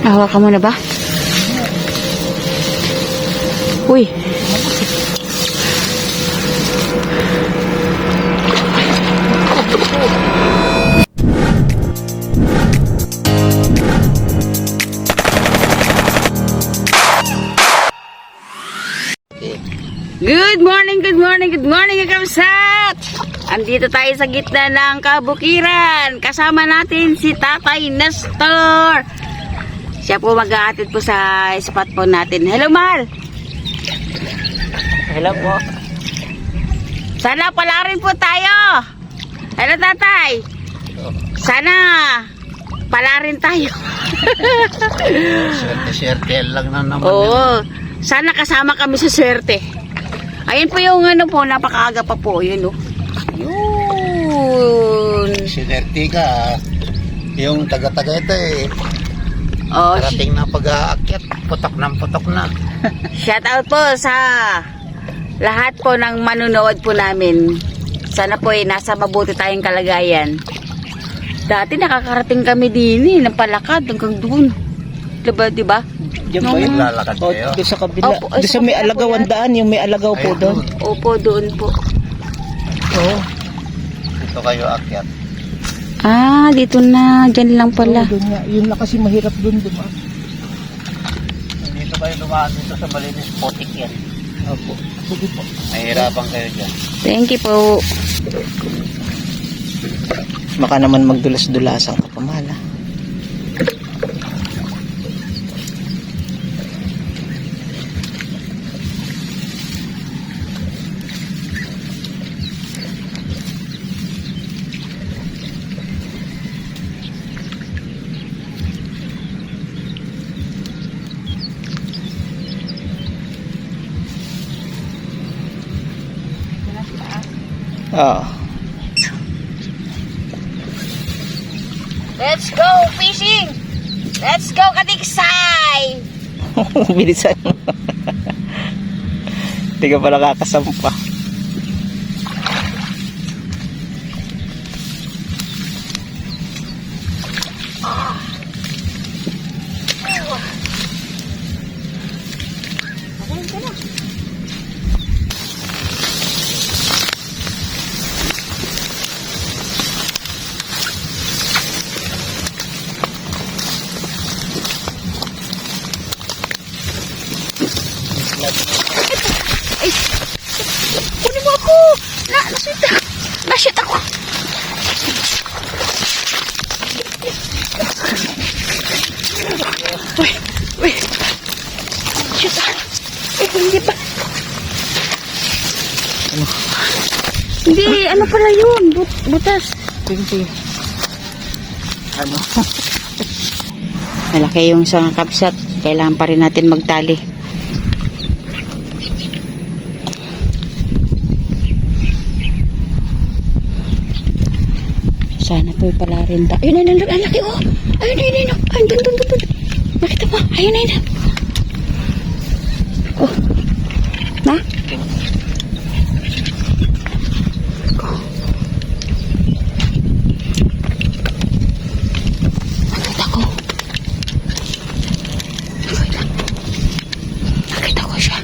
Hawakan mo na ba? Uy. Good morning, kakabsat! Andito tayo sa gitna ng kabukiran. Kasama natin si Tatay Nestor. Siya po mag-aatid po sa spot po natin. Hello, Mahal! Hello po. Sana pala rin po tayo. Hello, Tatay. Sana pala rin tayo. Swerte lang na naman. Oo. Sana kasama kami sa swerte. Ayun po yung ano po, napakaaga pa po. Yun, oh. Yun. Swerte ka. Yung taga-taga ito eh. Oh, Parating na pag-aakyat. Putok na. shout out po sa lahat po ng manunood po namin. Sana po eh, nasa mabuti tayong kalagayan. Dati nakakarating kami din eh, ng palakad hanggang doon. Diba? Diyan ba yun? Lalakad O, kayo? doon sa kabila. Opo, Doon sa may kabila po alagaw yan. ang daan, yung may alagaw po Ayun, doon. Opo, doon po. Oo. Dito kayo akyat. Ah, dito na. Diyan lang pala. Oo, doon nga. Yun na kasi mahirap doon, diba? Dito kayo dumaan dito sa malinis potik yan. Opo. Sige po. Mahirapan kayo dyan. Thank you po. Baka naman magdulas-dulasan ka pa, Mahal, ah. Oo. Let's go fishing! Let's go, Katiksay! Bilisan mo. Hindi ka pala kakasampa. Kunin mo ako! Nasit ako! Uy! Shit! Hindi pa! Hindi, ano pala yun? Butas. Hindi. Ano? Malaki yung isang kapsat. Kailangan pa rin natin magtali. Sana po pala rin ta. Ayun, ang laki, oh. Ayun. Ayun, dun. Nakita mo? Ayun. Oh. Na? Nakita ko siya.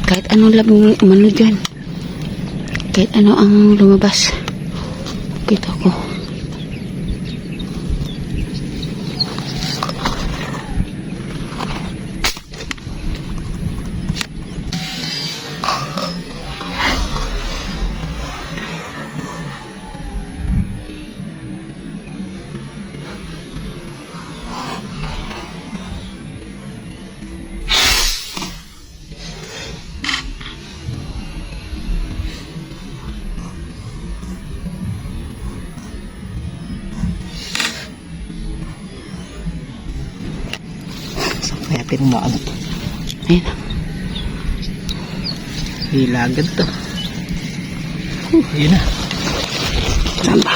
Kahit anong labing umano dyan. Kahit ano ang lumabas. Kita ko. Kaya pinumaan ito. Ayun. Hilagad to. Yun na. Saan ba?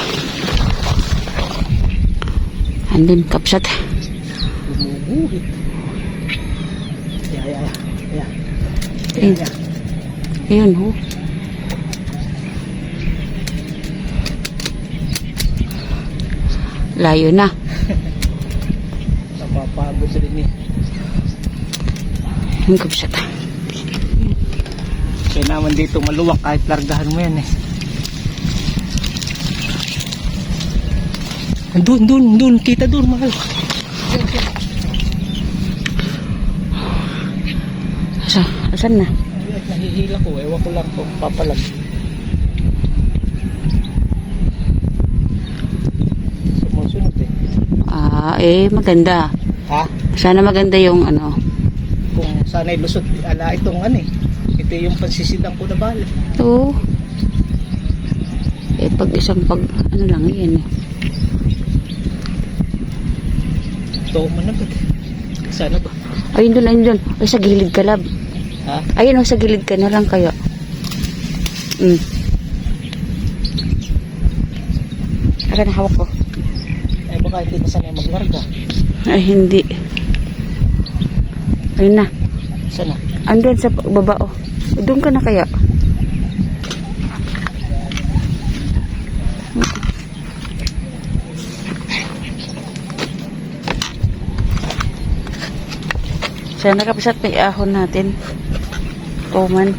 Andun, kapsat. Bumubuhit. Ayan. Ayun. Ayun, ho. Layo na. Napapagod rin eh. Ang kapsat. Kaya naman dito maluwak kahit largahan mo yan eh. Doon, kita doon, mahal. Asan na? Ay, nahihila ko, ewan ko lang kung papalag. Sumusunod eh. Maganda. Ha? Sana maganda yung ano. Kung sana'y lusot, ala itong ano eh. Ito yung pansisidang ko na bala. Oo. Pag ano lang yan eh. Ito man agad. Sana ba? Ayun doon. Ay, sa gilid ka, lab. Ha? Ayun, sa gilid ka na lang kaya. Aga na hawak ko. Ay baka hindi na sanay maglarga. Ay, hindi. Ayun na. Sana? Andun sa baba, oh. Doon ka na kaya. Sana kapasat may ahon natin. Oman.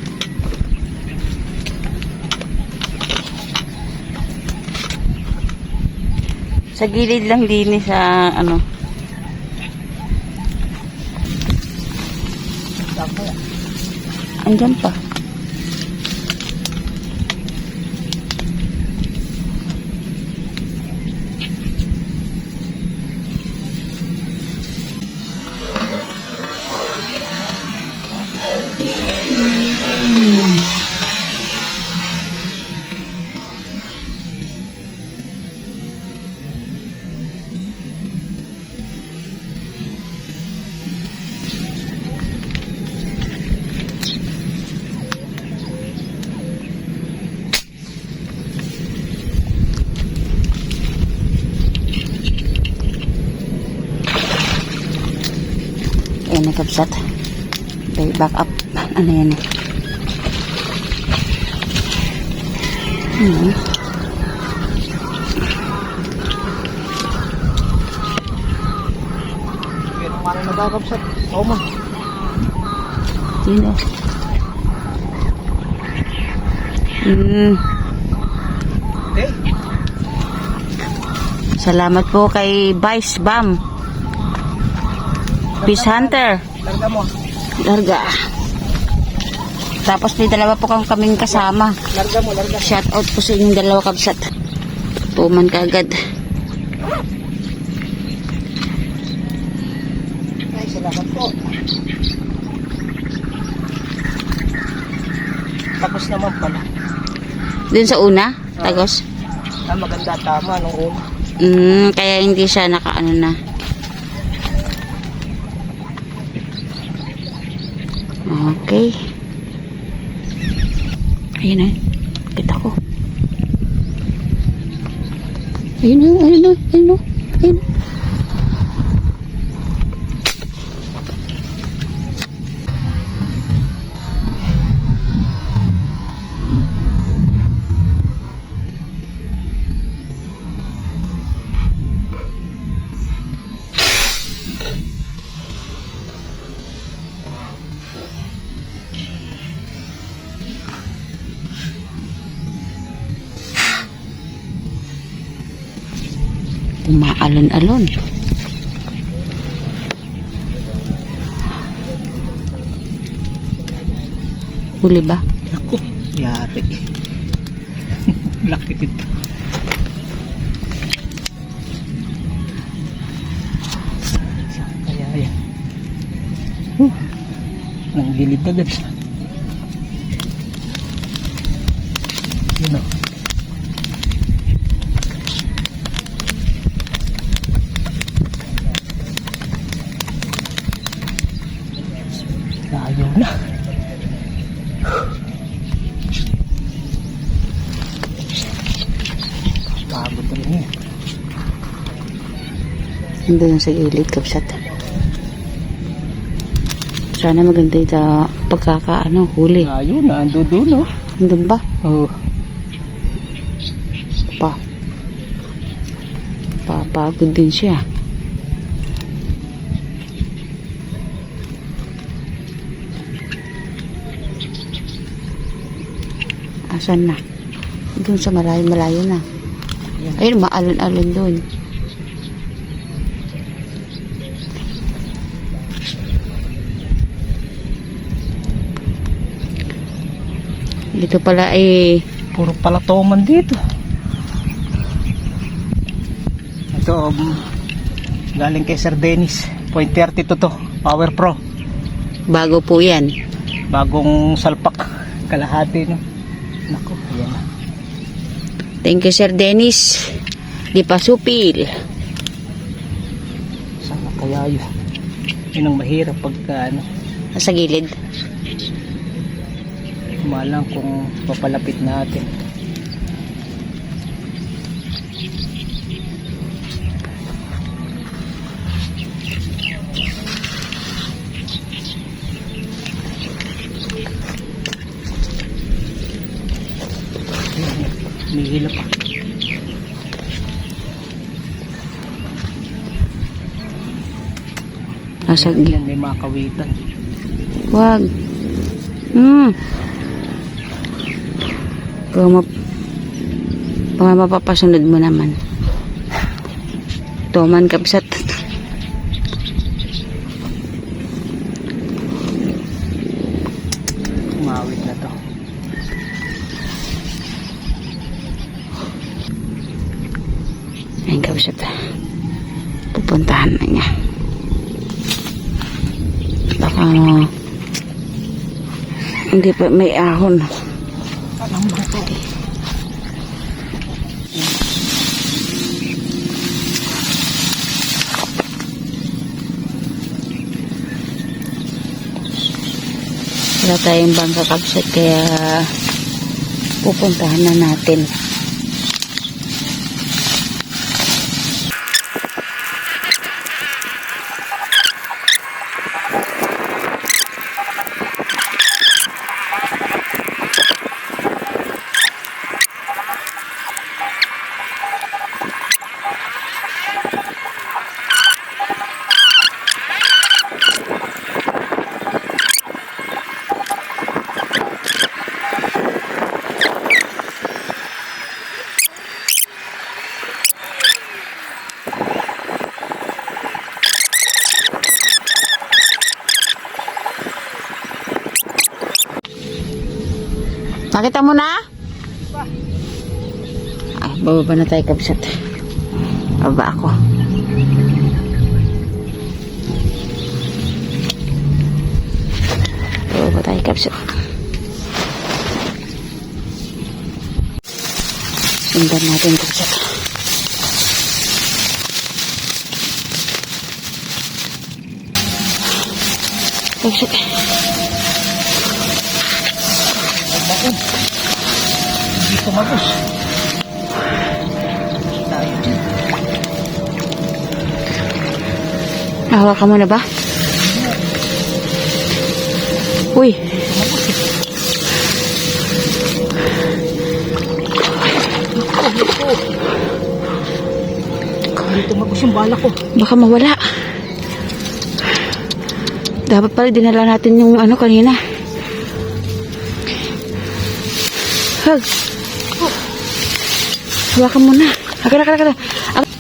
Sa gilid lang din sa ano. Andyan pa. Ayan, nakabsat. Okay, back up. Ano yan eh? Yan ang marang nagkakabsat. Oo man. Yun oh. Eh? Salamat po kay Vice Bam. Fish Hunter. Larga mo. Larga. Tapos may dalawa po kaming kasama. Larga mo. Shout out po sa inyong dalawa kabsat. Tuman ka agad. Ay, salamat po. Tapos naman pala. Dun sa una, tagos. Maganda tama nung una. Kaya hindi siya nakaano na. Okay. Ayun na. Kita ko. Ayun na. Umaalon-alon. Huli ba? Ako, yari. Laki dito. Ay. Nang gilid na din. Yun o. Ayaw na. Pagod rin eh. Nandun sa gilid, kapsat. Sana maganda yung pagkakaano, huli. Ayaw na, ando doon o. Nandun ba? Oo. Pa. Papagod din siya. Asan na? Doon sa malayo na. Yan. Ayun, maalon-alon doon. Dito pala ay Puro palatoman dito. Ito, galing kay Sir Dennis. 0.32 to. Power Pro. bago po yan. Bagong salpak. Kalahati, no? Naku, ayan na. Thank you, Sir Dennis. Di pa supil. Sana kaya yun. Yun ang mahirap pagka, ano, Sa gilid. kumalang kung papalapit natin. May hila pa. Nasa Yan, may mga kawitan. Wag. Kung mapapasunod mo naman. Tuman kabsat. Umawit na to. Ayun kabsat. Pupuntahan na niya. Baka hindi pa may ahon. Anong ba ito? Wala tayong bangka kabsat kaya pupuntahan na natin. Nakita mo na? Ay, bababa na tayo kabsat. Baba ako. Bababa tayo kabsat. Sundan natin kabsat. Kabsat. Bakit? Hindi tumagos. Tayo dyan. Nahawakan mo na ba? Uy. Hindi tumagos yung bala ko. Baka mawala. Dapat pala dinala natin yung ano kanina. Hag. Hawakan mo na. Agad.